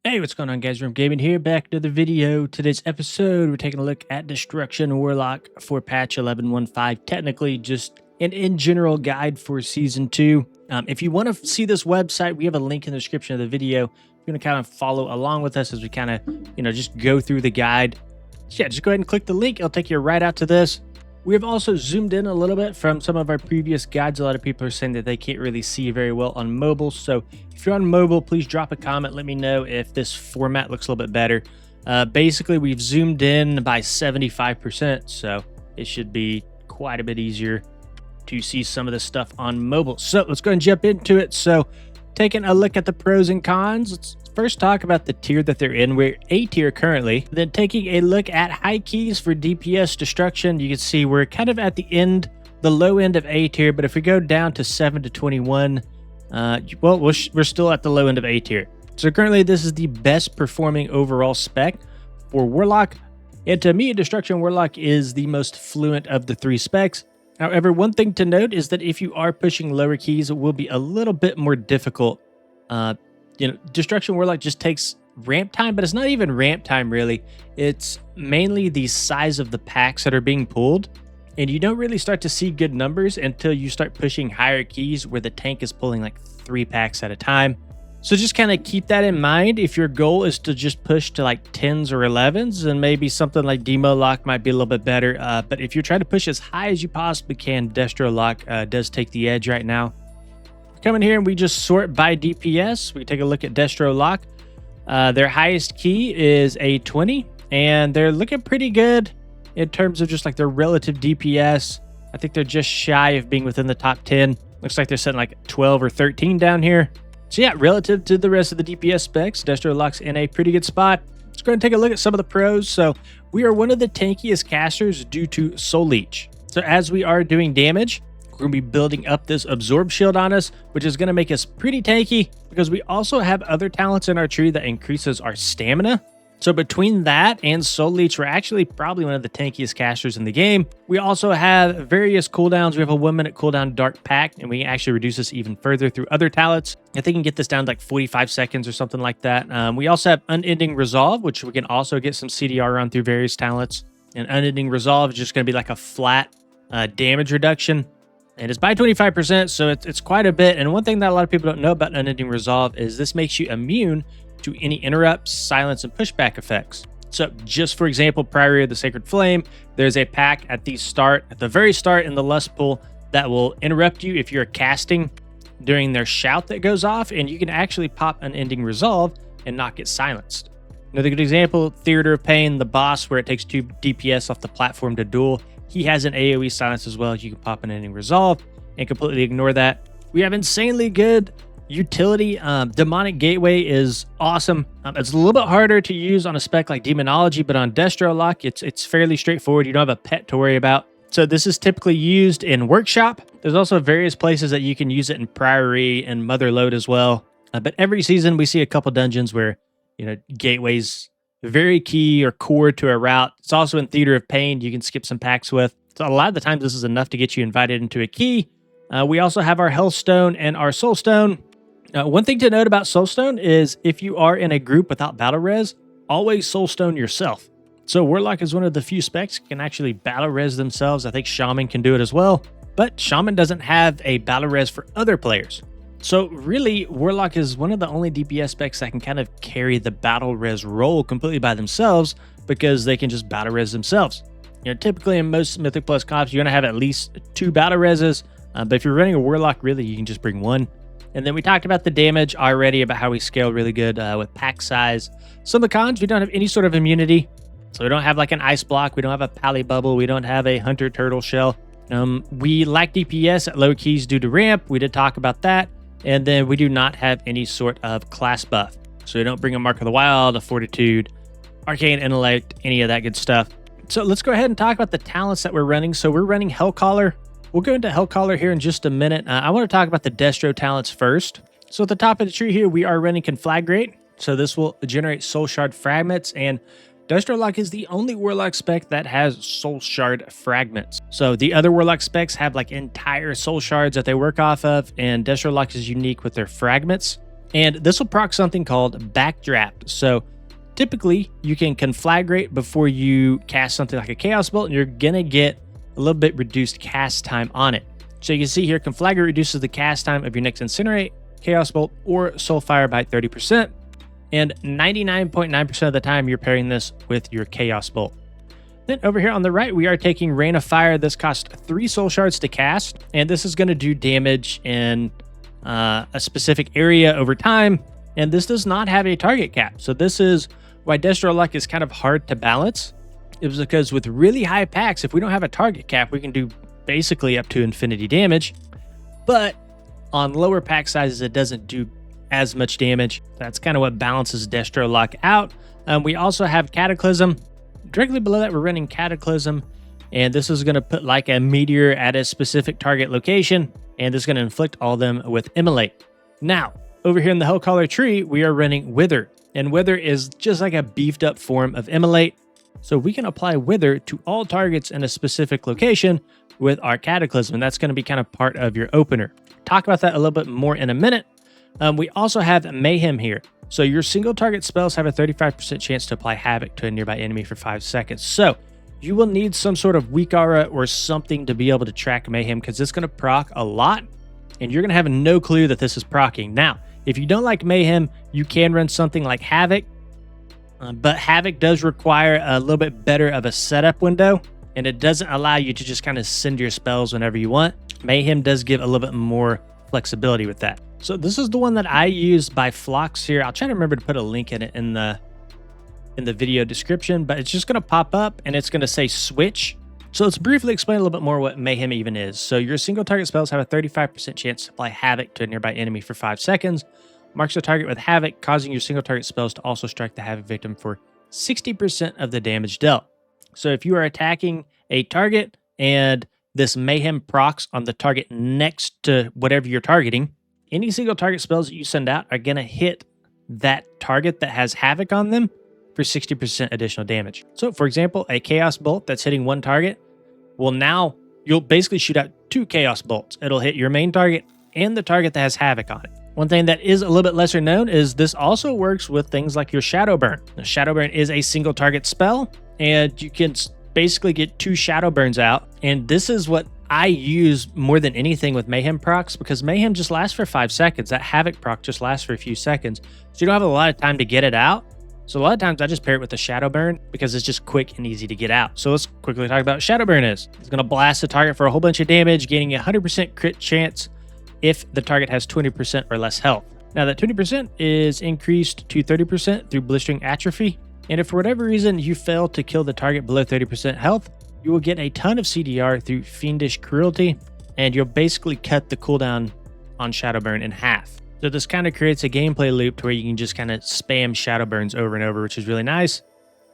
Hey, what's going on, guys? Rum Gaming here, back to the video. Today's episode, we're taking a look at Destruction Warlock for patch 11.15. Technically, just an in-general guide for Season 2. If you want to see this website, we have a link in the description of the video. You're going to kind of follow along with us as we kind of, just go through the guide. So yeah, just go ahead and click the link. It'll take you right out to this. We have also zoomed in a little bit from some of our previous guides. A lot of people are saying that they can't really see very well on mobile. So if you're on mobile, please drop a comment. Let me know if this format looks a little bit better. Basically, we've zoomed in by 75%, so it should be quite a bit easier to see some of this stuff on mobile. So let's go and jump into it. So taking a look at the pros and cons, let's first talk about the tier that they're in. We're A tier currently. Then taking a look at high keys for DPS destruction, you can see we're kind of at the end, the low end of A tier, but if we go down to 7 to 21, we're still at the low end of A tier. So currently this is the best performing overall spec for Warlock. And to me, Destruction Warlock is the most fluent of the three specs. However, one thing to note is that if you are pushing lower keys, it will be a little bit more difficult. Destruction Warlock just takes ramp time, but it's not even ramp time really. It's mainly the size of the packs that are being pulled. And you don't really start to see good numbers until you start pushing higher keys where the tank is pulling like 3 packs at a time. So just kind of keep that in mind. If your goal is to just push to like 10s or 11s, then maybe something like Demo Lock might be a little bit better. But if you're trying to push as high as you possibly can, Destro Lock does take the edge right now. Come in here and we just sort by DPS. We take a look at Destro Lock. Their highest key is a 20, and they're looking pretty good in terms of just like their relative DPS. I think they're just shy of being within the top 10. Looks like they're sitting like 12 or 13 down here. So yeah, relative to the rest of the DPS specs, Destro Lock's in a pretty good spot. Let's go ahead and take a look at some of the pros. So we are one of the tankiest casters due to Soul Leech. So as we are doing damage, we're going to be building up this absorb shield on us, which is going to make us pretty tanky because we also have other talents in our tree that increases our stamina. So between that and Soul Leech, we're actually probably one of the tankiest casters in the game. We also have various cooldowns. We have a 1-minute cooldown Dark Pact, and we can actually reduce this even further through other talents. I think we can get this down to like 45 seconds or something like that. We also have Unending Resolve, which we can also get some CDR on through various talents. And Unending Resolve is just going to be like a flat damage reduction. And it's by 25%, so it's quite a bit. And one thing that a lot of people don't know about Unending Resolve is this makes you immune to any interrupts, silence, and pushback effects. So just for example, Priory of the Sacred Flame, there's a pack at the very start in the Lust Pool that will interrupt you if you're casting during their shout that goes off, and you can actually pop Unending Resolve and not get silenced. Another good example, Theater of Pain, the boss where it takes 2 DPS off the platform to duel. He has an AoE silence as well. You can pop an Unending Resolve and completely ignore that. We have insanely good utility. Demonic Gateway is awesome. It's a little bit harder to use on a spec like Demonology, but on Destro Lock, it's fairly straightforward. You don't have a pet to worry about. So this is typically used in Workshop. There's also various places that you can use it in Priory and Motherlode as well. But every season we see a couple dungeons where, Gateway's very key or core to a route. It's also in Theater of Pain you can skip some packs with. So a lot of the times this is enough to get you invited into a key. We also have our Hellstone and our Soulstone. One thing to note about Soulstone is if you are in a group without battle res, always Soulstone yourself. So Warlock is one of the few specs that can actually battle res themselves. I think Shaman can do it as well, but Shaman doesn't have a battle res for other players. So really, Warlock is one of the only DPS specs that can kind of carry the battle res role completely by themselves because they can just battle res themselves. Typically in most Mythic Plus comps, you're going to have at least 2 battle reses, but if you're running a Warlock, really, you can just bring 1. And then we talked about the damage already, about how we scale really good with pack size. Some of the cons, we don't have any sort of immunity. So we don't have like an ice block. We don't have a pally bubble. We don't have a hunter turtle shell. We lack DPS at low keys due to ramp. We did talk about that. And then we do not have any sort of class buff. So we don't bring a Mark of the Wild, a Fortitude, Arcane Intellect, any of that good stuff. So let's go ahead and talk about the talents that we're running. So we're running Hellcaller. We'll go into Hellcaller here in just a minute. I want to talk about the Destro talents first. So at the top of the tree here, we are running Conflagrate. So this will generate Soul Shard fragments, and Destro Lock is the only Warlock spec that has Soul Shard fragments. So the other Warlock specs have like entire Soul Shards that they work off of, and Destro Lock is unique with their fragments. And this will proc something called Backdraft. So typically you can conflagrate before you cast something like a Chaos Bolt, and you're gonna get a little bit reduced cast time on it. So you can see here, conflagrate reduces the cast time of your next Incinerate, Chaos Bolt, or Soulfire by 30%. And 99.9% of the time you're pairing this with your Chaos Bolt. Then over here on the right, we are taking Rain of Fire. This costs 3 Soul Shards to cast, and this is going to do damage in a specific area over time, and this does not have a target cap. So this is why Destro Warlock is kind of hard to balance. It was because with really high packs, if we don't have a target cap, we can do basically up to infinity damage, but on lower pack sizes, it doesn't do as much damage. That's kind of what balances Destro Warlock out. We also have Cataclysm. Directly below that, we're running Cataclysm, and this is going to put like a meteor at a specific target location, and this is going to inflict all of them with Immolate. Now, over here in the Hellcaller tree, we are running Wither, and Wither is just like a beefed up form of Immolate. So we can apply Wither to all targets in a specific location with our Cataclysm, and that's going to be kind of part of your opener. Talk about that a little bit more in a minute. We also have Mayhem here. So your single target spells have a 35% chance to apply Havoc to a nearby enemy for 5 seconds. So you will need some sort of weak aura or something to be able to track Mayhem, because it's going to proc a lot, and you're going to have no clue that this is procking. Now, if you don't like Mayhem, you can run something like Havoc, but Havoc does require a little bit better of a setup window, and it doesn't allow you to just kind of send your spells whenever you want. Mayhem does give a little bit more flexibility with that. So this is the one that I use by Phlox here. I'll try to remember to put a link in it in the video description, but it's just going to pop up and it's going to say switch. So let's briefly explain a little bit more what Mayhem even is. So your single target spells have a 35% chance to apply Havoc to a nearby enemy for 5 seconds. Marks the target with Havoc, causing your single target spells to also strike the Havoc victim for 60% of the damage dealt. So if you are attacking a target and this Mayhem procs on the target next to whatever you're targeting, any single target spells that you send out are going to hit that target that has Havoc on them for 60% additional damage. So for example, a Chaos Bolt that's hitting one target, well, now you'll basically shoot out 2 Chaos Bolts. It'll hit your main target and the target that has Havoc on it. One thing that is a little bit lesser known is this also works with things like your Shadow Burn. Now, Shadow Burn is a single target spell, and you can basically get 2 Shadow Burns out. And this is what I use more than anything with Mayhem procs, because Mayhem just lasts for 5 seconds. That Havoc proc just lasts for a few seconds. So you don't have a lot of time to get it out. So a lot of times I just pair it with the Shadow Burn because it's just quick and easy to get out. So let's quickly talk about what Shadow Burn is. It's going to blast the target for a whole bunch of damage, gaining a 100% crit chance if the target has 20% or less health. Now that 20% is increased to 30% through Blistering Atrophy. And if for whatever reason you fail to kill the target below 30% health, you will get a ton of CDR through Fiendish Cruelty, and you'll basically cut the cooldown on Shadow Burn in half. So this kind of creates a gameplay loop to where you can just kind of spam Shadow Burns over and over, which is really nice.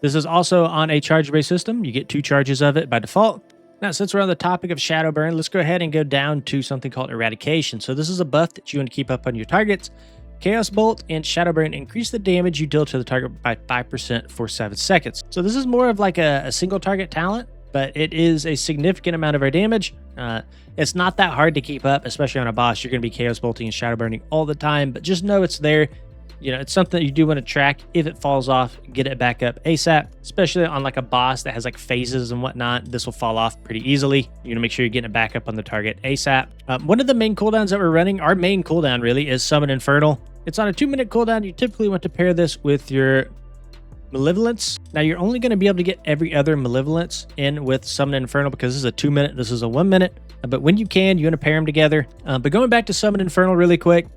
This is also on a charge-based system. You get 2 charges of it by default. Now, since we're on the topic of Shadow Burn, let's go ahead and go down to something called Eradication. So this is a buff that you want to keep up on your targets. Chaos Bolt and Shadow Burn increase the damage you deal to the target by 5% for 7 seconds. So this is more of like a single target talent, but it is a significant amount of our damage. It's not that hard to keep up, especially on a boss. You're going to be Chaos Bolting and Shadow Burning all the time, but just know it's there. You know, it's something that you do want to track. If it falls off, get it back up ASAP, especially on like a boss that has like phases and whatnot. This will fall off pretty easily. You want to make sure you're getting it back up on the target ASAP. One of the main cooldowns that we're running, our main cooldown really, is Summon Infernal. It's on a 2-minute cooldown. You typically want to pair this with your Malevolence. Now you're only going to be able to get every other Malevolence in with Summon Infernal because this is a 2-minute, this is a 1-minute. But when you can, you want to pair them together. But going back to Summon Infernal really quick,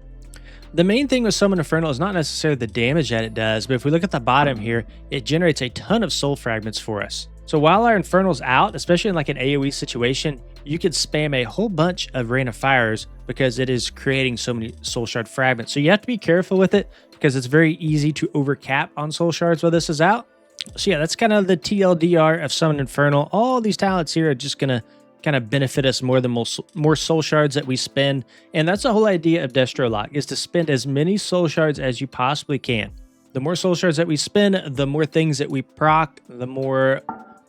the main thing with Summon Infernal is not necessarily the damage that it does, but if we look at the bottom here, it generates a ton of soul fragments for us. So while our Infernal's out, especially in like an AoE situation, you could spam a whole bunch of Rain of Fires because it is creating so many soul shard fragments. So you have to be careful with it because it's very easy to overcap on soul shards while this is out. So yeah, that's kind of the TLDR of Summon Infernal. All these talents here are just going to kind of benefit us more than more soul shards that we spend. And that's the whole idea of Destro Warlock, is to spend as many soul shards as you possibly can. The more soul shards that we spend, the more things that we proc, the more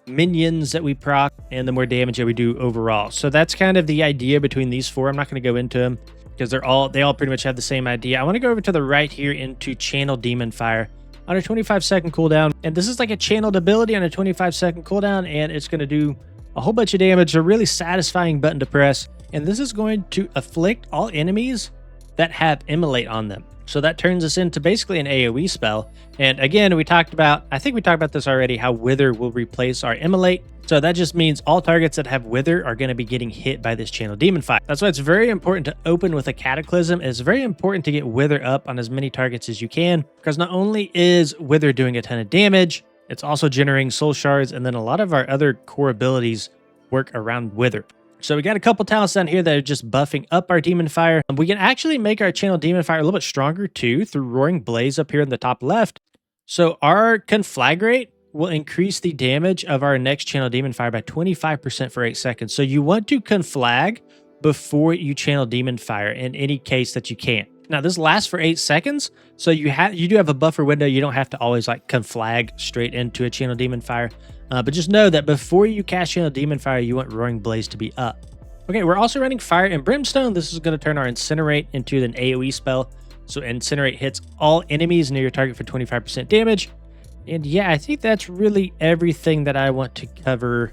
minions that we proc, and the more damage that we do overall. So that's kind of the idea between these 4. I'm not going to go into them. because they all pretty much have the same idea. I want to go over to the right here into Channel Demon Fire on a 25-second cooldown. And this is like a channeled ability on a 25-second cooldown, and it's going to do a whole bunch of damage. A really satisfying button to press. And this is going to afflict all enemies that have Immolate on them. So that turns us into basically an AoE spell. And again, I think we talked about this already, how Wither will replace our Immolate. So that just means all targets that have Wither are going to be getting hit by this Channel Demon Fire. That's why it's very important to open with a Cataclysm. It's very important to get Wither up on as many targets as you can, because not only is Wither doing a ton of damage, it's also generating soul shards, and then a lot of our other core abilities work around Wither. So we got a couple talents down here that are just buffing up our Demon Fire. We can actually make our Channel Demon Fire a little bit stronger too through Roaring Blaze up here in the top left. So our Conflagrate will increase the damage of our next Channel Demon Fire by 25% for 8 seconds. So you want to Conflag before you Channel Demon Fire in any case that you can. Now this lasts for 8 seconds, so you do have a buffer window. You don't have to always like Conflag straight into a Channel Demon Fire. But just know that before you cast Channel Demon Fire, you want Roaring Blaze to be up. Okay, we're also running Fire and Brimstone. This is going to turn our Incinerate into an AoE spell. So Incinerate hits all enemies near your target for 25% damage. And yeah, I think that's really everything that I want to cover,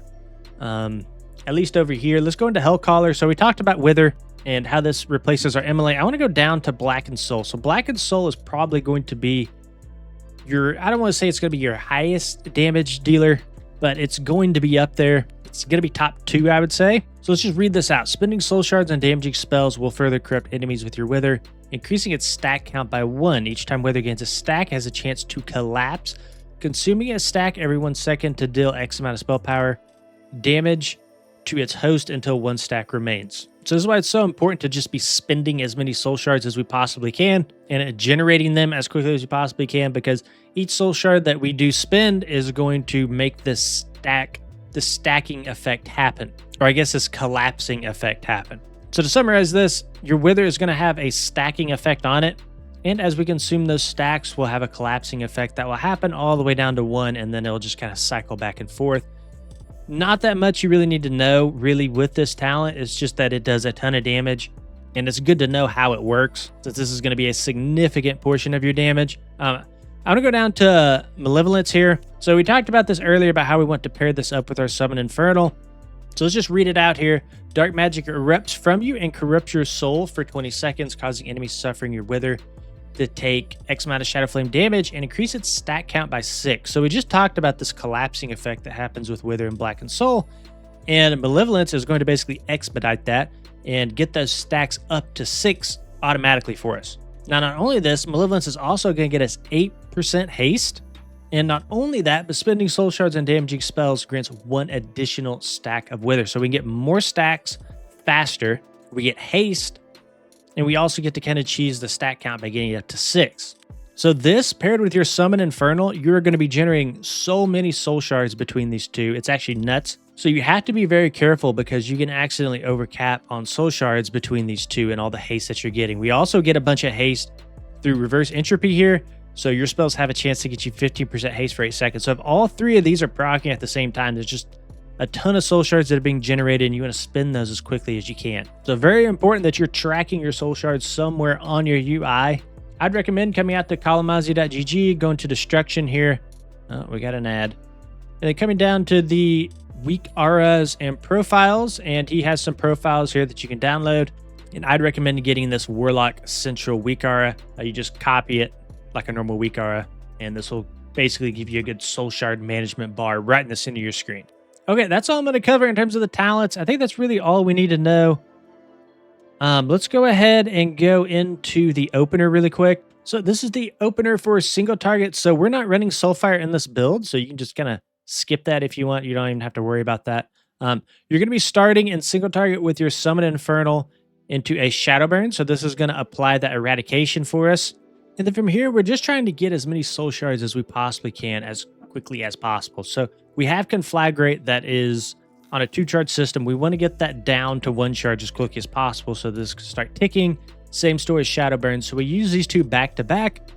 at least over here. Let's go into Hellcaller. So we talked about Wither and how this replaces our Immolate. I want to go down to Blackened Soul. So Blackened Soul is probably going to be I don't want to say it's going to be your highest damage dealer, but it's going to be up there. It's going to be top 2, I would say. So let's just read this out. Spending soul shards on damaging spells will further corrupt enemies with your Wither, increasing its stack count by 1. Each time Wither gains a stack, has a chance to collapse, consuming a stack every 1 second to deal X amount of spell power damage to its host until 1 stack remains. So this is why it's so important to just be spending as many soul shards as we possibly can and generating them as quickly as you possibly can, because each soul shard that we do spend is going to make this stacking effect happen, or I guess this collapsing effect happen. So to summarize this, your Wither is going to have a stacking effect on it, and as we consume those stacks, we'll have a collapsing effect that will happen all the way down to 1, and then it'll just kind of cycle back and forth. Not that much you really need to know really with this talent. It's just that it does a ton of damage, and it's good to know how it works, since this is going to be a significant portion of your damage. I want to go down to Malevolence here. So we talked about this earlier about how we want to pair this up with our Summon Infernal. So let's just read it out here. Dark magic erupts from you and corrupts your soul for 20 seconds, causing enemies suffering your Wither to take X amount of Shadow Flame damage and increase its stack count by 6. So we just talked about this collapsing effect that happens with Wither and Blackened Soul, and Malevolence is going to basically expedite that and get those stacks up to 6 automatically for us. Now, not only this, Malevolence is also going to get us 8% haste, and not only that, but spending soul shards on damaging spells grants 1 additional stack of Wither. So we can get more stacks faster, we get haste, and we also get to kind of cheese the stack count by getting it up to 6. So this, paired with your Summon Infernal, you're going to be generating so many soul shards between these two. It's actually nuts. So you have to be very careful, because you can accidentally overcap on soul shards between these two and all the haste that you're getting. We also get a bunch of haste through Reverse Entropy here. So your spells have a chance to get you 15% haste for 8 seconds. So if all 3 of these are proccing at the same time, there's just a ton of soul shards that are being generated, and you want to spend those as quickly as you can. So very important that you're tracking your soul shards somewhere on your UI. I'd recommend coming out to Kalamazoo.gg, going to Destruction here. Oh, we got an ad. And then coming down to the weak auras and profiles, and he has some profiles here that you can download. And I'd recommend getting this Warlock Central weak aura. You just copy it like a normal weak aura, and this will basically give you a good soul shard management bar right in the center of your screen. Okay, that's all I'm going to cover in terms of the talents. I think that's really all we need to know. Let's go ahead and go into the opener really quick. So this is the opener for a single target. So we're not running Soulfire in this build, so you can just kind of skip that if you want. You don't even have to worry about that. You're going to be starting in single target with your Summon Infernal into a Shadow Burn. So this is going to apply that eradication for us. And then from here, we're just trying to get as many soul shards as we possibly can as quickly as possible. So we have Conflagrate that is on a 2-charge system. We want to get that down to 1 charge as quickly as possible, so this can start ticking. Same story as Shadow Burn. So we use these 2 back to back.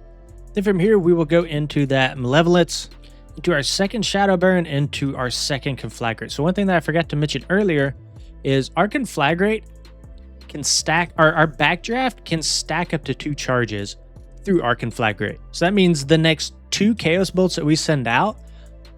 Then from here, we will go into that Malevolence, into our second Shadow Burn, into our second Conflagrate. So one thing that I forgot to mention earlier is our Conflagrate can stack, our backdraft can stack up to 2 charges through our conflagrate. So that means the next 2 chaos bolts that we send out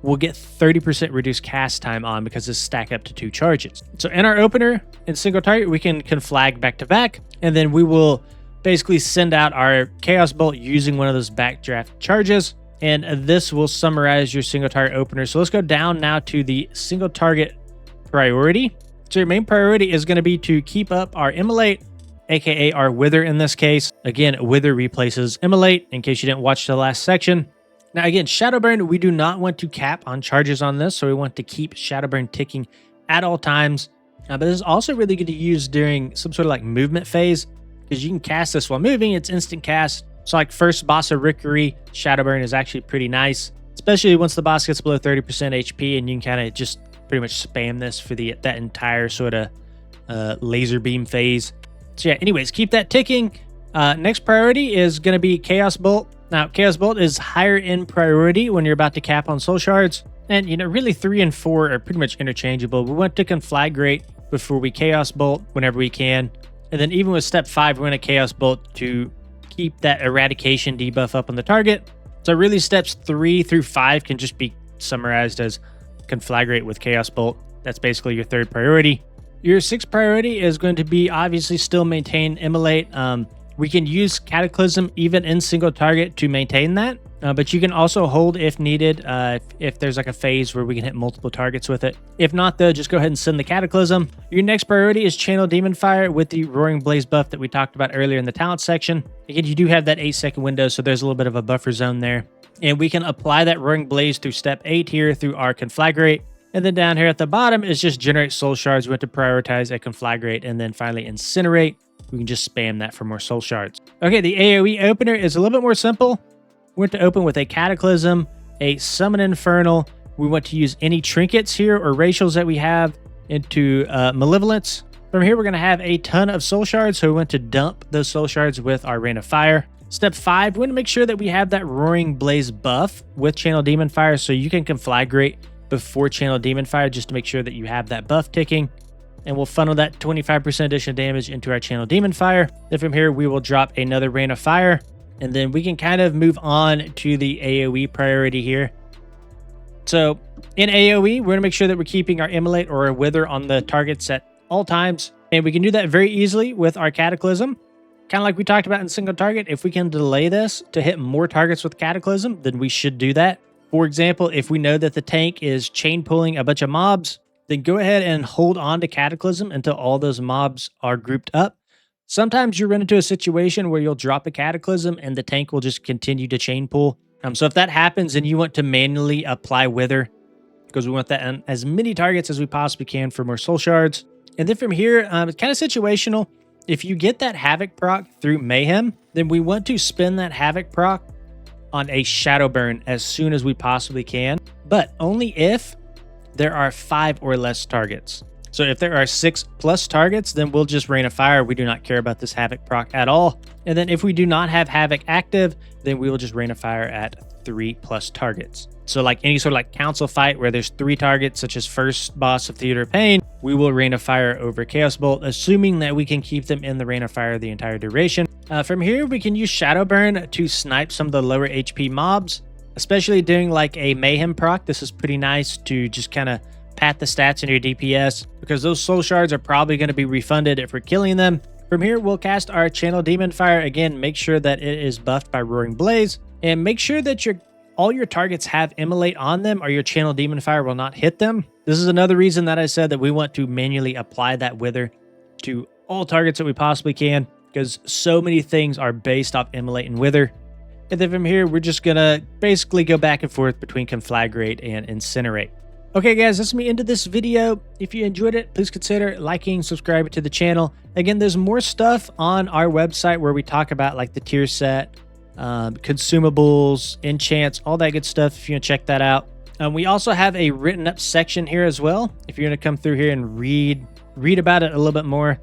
will get 30% reduced cast time on because it's stack up to 2 charges. So in our opener, in single target, we can conflag back to back, and then we will basically send out our chaos bolt using one of those backdraft charges. And this will summarize your single target opener. So let's go down now to the single target priority. So your main priority is going to be to keep up our immolate, aka our wither in this case. Again, wither replaces immolate in case you didn't watch the last section. Now again, Shadowburn, we do not want to cap on charges on this, so we want to keep Shadowburn ticking at all times. But this is also really good to use during some sort of like movement phase, because you can cast this while moving. It's instant cast. So like first boss of Rickery, Shadowburn is actually pretty nice, especially once the boss gets below 30% HP, and you can kind of just pretty much spam this for that entire sort of laser beam phase. So yeah, anyways, keep that ticking. Next priority is going to be Chaos Bolt. Now, Chaos Bolt is higher in priority when you're about to cap on soul shards. And, you know, really 3 and 4 are pretty much interchangeable. We want to conflagrate before we Chaos Bolt whenever we can. And then even with step 5, we're going to Chaos Bolt to keep that eradication debuff up on the target. So really steps 3 through 5 can just be summarized as conflagrate with Chaos Bolt. That's basically your 3rd priority. Your 6th priority is going to be obviously still maintain immolate. We can use Cataclysm even in single target to maintain that, but you can also hold if needed, if there's like a phase where we can hit multiple targets with it. If not though, just go ahead and send the Cataclysm. Your next priority is Channel Demon Fire with the Roaring Blaze buff that we talked about earlier in the talent section. Again, you do have that 8-second window, so there's a little bit of a buffer zone there. And we can apply that Roaring Blaze through step 8 here through our Conflagrate. And then down here at the bottom is just generate soul shards. We have to prioritize a Conflagrate and then finally Incinerate. We can just spam that for more soul shards. Okay, the AoE opener is a little bit more simple. We want to open with a Cataclysm, a Summon Infernal. We want to use any trinkets here or racials that we have into Malevolence. From here, we're going to have a ton of soul shards, so we want to dump those soul shards with our Rain of Fire. Step 5, we want to make sure that we have that Roaring Blaze buff with Channel Demon Fire, so you can conflagrate before Channel Demon Fire just to make sure that you have that buff ticking. And we'll funnel that 25% additional damage into our Channel Demon Fire. Then from here, we will drop another Rain of Fire. And then we can kind of move on to the AoE priority here. So in AoE, we're going to make sure that we're keeping our Immolate or our Wither on the targets at all times. And we can do that very easily with our Cataclysm. Kind of like we talked about in single target, if we can delay this to hit more targets with Cataclysm, then we should do that. For example, if we know that the tank is chain pulling a bunch of mobs, then go ahead and hold on to Cataclysm until all those mobs are grouped up. Sometimes you run into a situation where you'll drop a Cataclysm and the tank will just continue to chain pull. So if that happens and you want to manually apply Wither, because we want that on as many targets as we possibly can for more soul shards. And then from here, it's kind of situational. If you get that Havoc proc through Mayhem, then we want to spin that Havoc proc on a Shadowburn as soon as we possibly can, but only if there are 5 or less targets. So if there are 6+ targets, then we'll just Rain of Fire. We do not care about this Havoc proc at all. And then if we do not have Havoc active, then we will just Rain of Fire at 3+ targets. So like any sort of like council fight where there's 3 targets, such as first boss of Theater of Pain, we will Rain of Fire over Chaos Bolt, assuming that we can keep them in the Rain of Fire the entire duration. From here, we can use Shadowburn to snipe some of the lower HP mobs, especially doing like a Mayhem proc. This is pretty nice to just kind of pat the stats in your DPS, because those soul shards are probably going to be refunded if we're killing them. From here, we'll cast our Channel Demon Fire. Again, make sure that it is buffed by Roaring Blaze, and make sure that all your targets have Immolate on them, or your Channel Demon Fire will not hit them. This is another reason that I said that we want to manually apply that Wither to all targets that we possibly can, because so many things are based off Immolate and Wither. And then from here, we're just going to basically go back and forth between Conflagrate and Incinerate. Okay, guys, that's me into this video. If you enjoyed it, please consider liking, subscribing to the channel. Again, there's more stuff on our website where we talk about like the tier set, consumables, enchants, all that good stuff if you want to check that out. We also have a written up section here as well. If you're going to come through here and read about it a little bit more,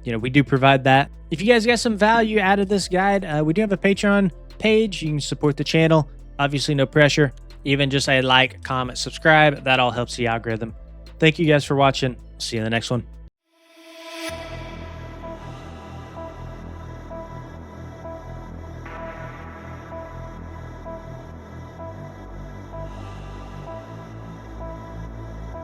we do provide that. If you guys got some value out of this guide, we do have a Patreon page. You can support the channel. Obviously, no pressure. Even just a like, comment, subscribe. That all helps the algorithm. Thank you guys for watching. See you in the next one.